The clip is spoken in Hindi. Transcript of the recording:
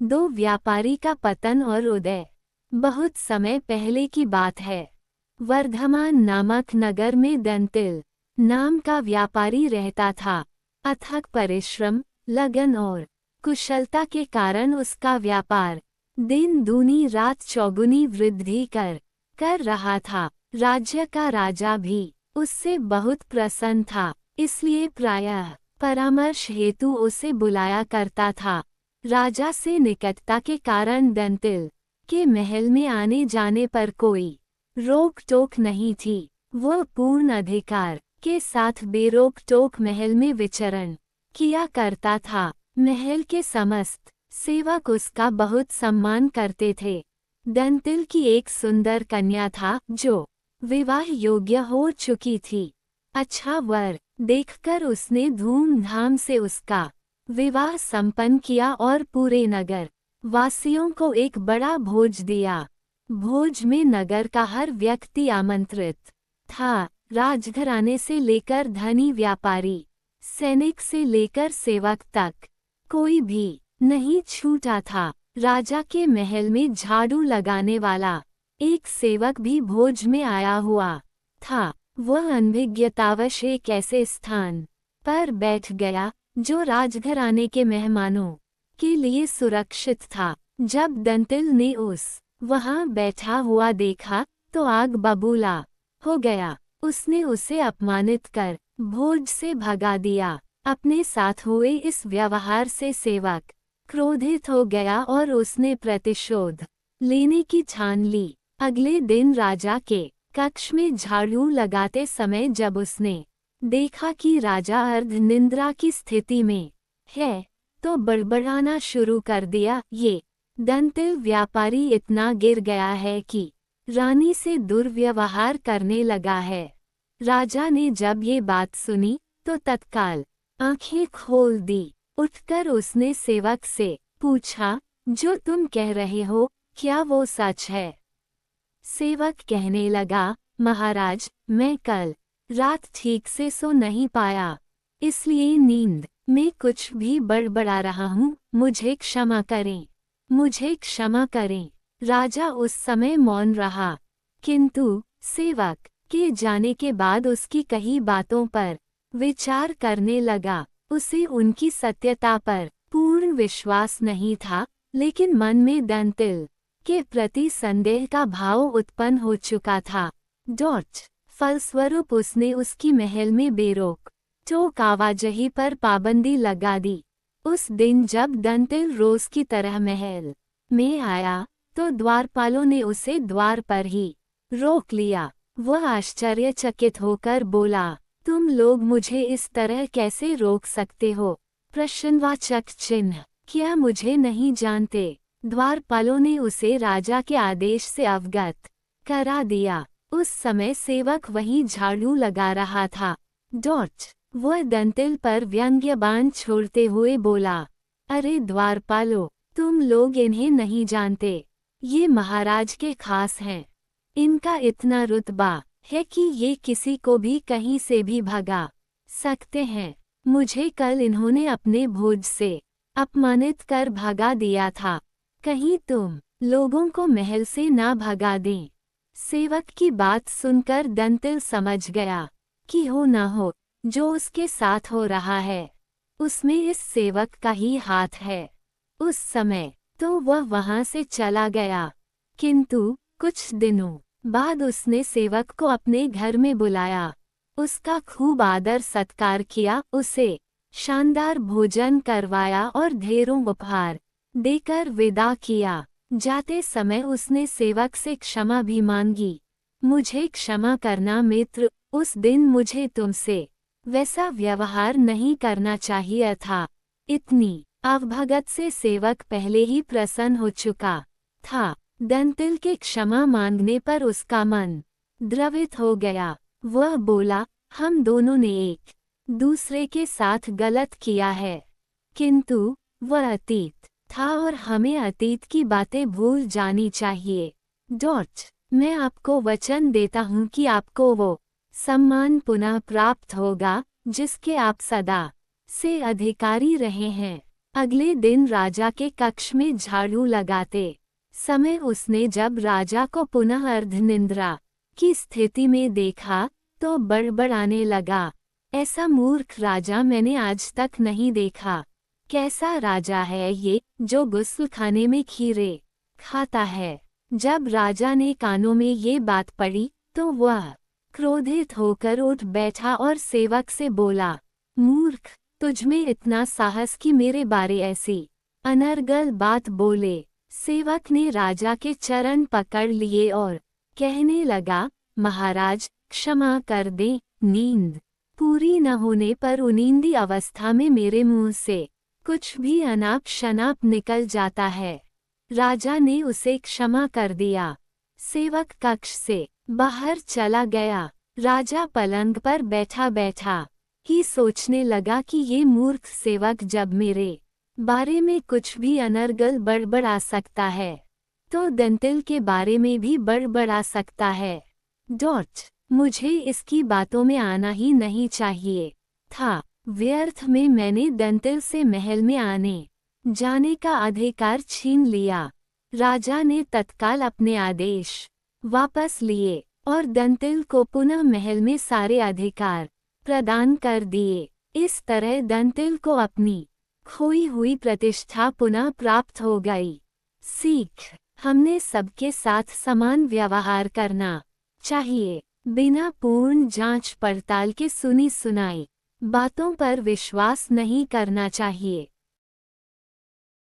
दो व्यापारी का पतन और उदय। बहुत समय पहले की बात है। वर्धमान नामक नगर में दंतिल नाम का व्यापारी रहता था। अथक परिश्रम, लगन और कुशलता के कारण उसका व्यापार दिन दूनी रात चौगुनी वृद्धि कर रहा था। राज्य का राजा भी उससे बहुत प्रसन्न था, इसलिए प्रायः परामर्श हेतु उसे बुलाया करता था। राजा से निकटता के कारण दंतिल के महल में आने जाने पर कोई रोक टोक नहीं थी। वह पूर्ण अधिकार के साथ बेरोक टोक महल में विचरण किया करता था। महल के समस्त सेवक उसका बहुत सम्मान करते थे। दंतिल की एक सुंदर कन्या था जो विवाह योग्य हो चुकी थी। अच्छा वर देखकर उसने धूमधाम से उसका विवाह संपन्न किया और पूरे नगर वासियों को एक बड़ा भोज दिया। भोज में नगर का हर व्यक्ति आमंत्रित था। राजघराने से लेकर धनी व्यापारी, सैनिक से लेकर सेवक तक कोई भी नहीं छूटा था। राजा के महल में झाड़ू लगाने वाला एक सेवक भी भोज में आया हुआ था। वह अनभिज्ञतावश एक ऐसे स्थान पर बैठ गया जो राजघराने के मेहमानों के लिए सुरक्षित था। जब दंतिल ने वहां बैठा हुआ देखा तो आग बबूला हो गया। उसने उसे अपमानित कर भोज से भगा दिया। अपने साथ हुए इस व्यवहार से सेवक क्रोधित हो गया और उसने प्रतिशोध लेने की ठान ली। अगले दिन राजा के कक्ष में झाड़ू लगाते समय जब उसने देखा कि राजा अर्ध निंद्रा की स्थिति में है तो बड़बड़ाना शुरू कर दिया। ये दंतिल व्यापारी इतना गिर गया है कि रानी से दुर्व्यवहार करने लगा है। राजा ने जब ये बात सुनी तो तत्काल आंखें खोल दी। उठकर उसने सेवक से पूछा, जो तुम कह रहे हो क्या वो सच है? सेवक कहने लगा, महाराज, मैं कल रात ठीक से सो नहीं पाया, इसलिए नींद में कुछ भी बड़बड़ा रहा हूँ। मुझे क्षमा करें, मुझे क्षमा करें। राजा उस समय मौन रहा, किंतु सेवक के जाने के बाद उसकी कही बातों पर विचार करने लगा। उसे उनकी सत्यता पर पूर्ण विश्वास नहीं था, लेकिन मन में दंतिल के प्रति संदेह का भाव उत्पन्न हो चुका था। फलस्वरूप उसने उसकी महल में बेरोक टोक आवाजाही पर पाबंदी लगा दी। उस दिन जब दंतिल रोज की तरह महल में आया तो द्वारपालों ने उसे द्वार पर ही रोक लिया। वह आश्चर्यचकित होकर बोला, तुम लोग मुझे इस तरह कैसे रोक सकते हो? प्रश्नवाचक चिन्ह। क्या मुझे नहीं जानते? द्वारपालों ने उसे राजा के आदेश से अवगत करा दिया। उस समय सेवक वहीं झाड़ू लगा रहा था। वह दंतिल पर व्यंग्य बाण छोड़ते हुए बोला, अरे द्वारपालों, तुम लोग इन्हें नहीं जानते। ये महाराज के खास हैं। इनका इतना रुतबा है कि ये किसी को भी कहीं से भी भगा सकते हैं। मुझे कल इन्होंने अपने भोज से अपमानित कर भगा दिया था। कहीं तुम लोगों को महल से ना भगा दें। सेवक की बात सुनकर दंतिल समझ गया कि हो ना हो, जो उसके साथ हो रहा है उसमें इस सेवक का ही हाथ है। उस समय तो वह वहां से चला गया, किंतु कुछ दिनों बाद उसने सेवक को अपने घर में बुलाया। उसका खूब आदर सत्कार किया, उसे शानदार भोजन करवाया और ढेरों उपहार देकर विदा किया। जाते समय उसने सेवक से क्षमा भी मांगी। मुझे क्षमा करना मित्र, उस दिन मुझे तुमसे वैसा व्यवहार नहीं करना चाहिए था। इतनी अवभगत से सेवक पहले ही प्रसन्न हो चुका था। दंतिल के क्षमा मांगने पर उसका मन द्रवित हो गया। वह बोला, हम दोनों ने एक दूसरे के साथ गलत किया है, किंतु वह अतीत था और हमें अतीत की बातें भूल जानी चाहिए। मैं आपको वचन देता हूँ कि आपको वो सम्मान पुनः प्राप्त होगा जिसके आप सदा से अधिकारी रहे हैं। अगले दिन राजा के कक्ष में झाड़ू लगाते समय उसने जब राजा को पुनः अर्धनिद्रा की स्थिति में देखा तो बड़बड़ाने लगा, ऐसा मूर्ख राजा मैंने आज तक नहीं देखा। कैसा राजा है ये जो गुस्लखाने में खीरे खाता है। जब राजा ने कानों में ये बात पड़ी तो वह क्रोधित होकर उठ बैठा और सेवक से बोला, मूर्ख, तुझमें इतना साहस कि मेरे बारे ऐसी अनर्गल बात बोले। सेवक ने राजा के चरण पकड़ लिए और कहने लगा, महाराज क्षमा कर दें, नींद पूरी न होने पर उनींदी अवस्था में मेरे मुंह से कुछ भी अनाप शनाप निकल जाता है। राजा ने उसे क्षमा कर दिया। सेवक कक्ष से बाहर चला गया। राजा पलंग पर बैठा बैठा ही सोचने लगा कि ये मूर्ख सेवक जब मेरे बारे में कुछ भी अनर्गल बड़बड़ा सकता है तो दंतिल के बारे में भी बड़बड़ा सकता है। मुझे इसकी बातों में आना ही नहीं चाहिए था। व्यर्थ में मैंने दंतिल से महल में आने जाने का अधिकार छीन लिया। राजा ने तत्काल अपने आदेश वापस लिए और दंतिल को पुनः महल में सारे अधिकार प्रदान कर दिए। इस तरह दंतिल को अपनी खोई हुई प्रतिष्ठा पुनः प्राप्त हो गई। सीख, हमने सबके साथ समान व्यवहार करना चाहिए। बिना पूर्ण जांच पड़ताल के सुनी सुनाई बातों पर विश्वास नहीं करना चाहिए।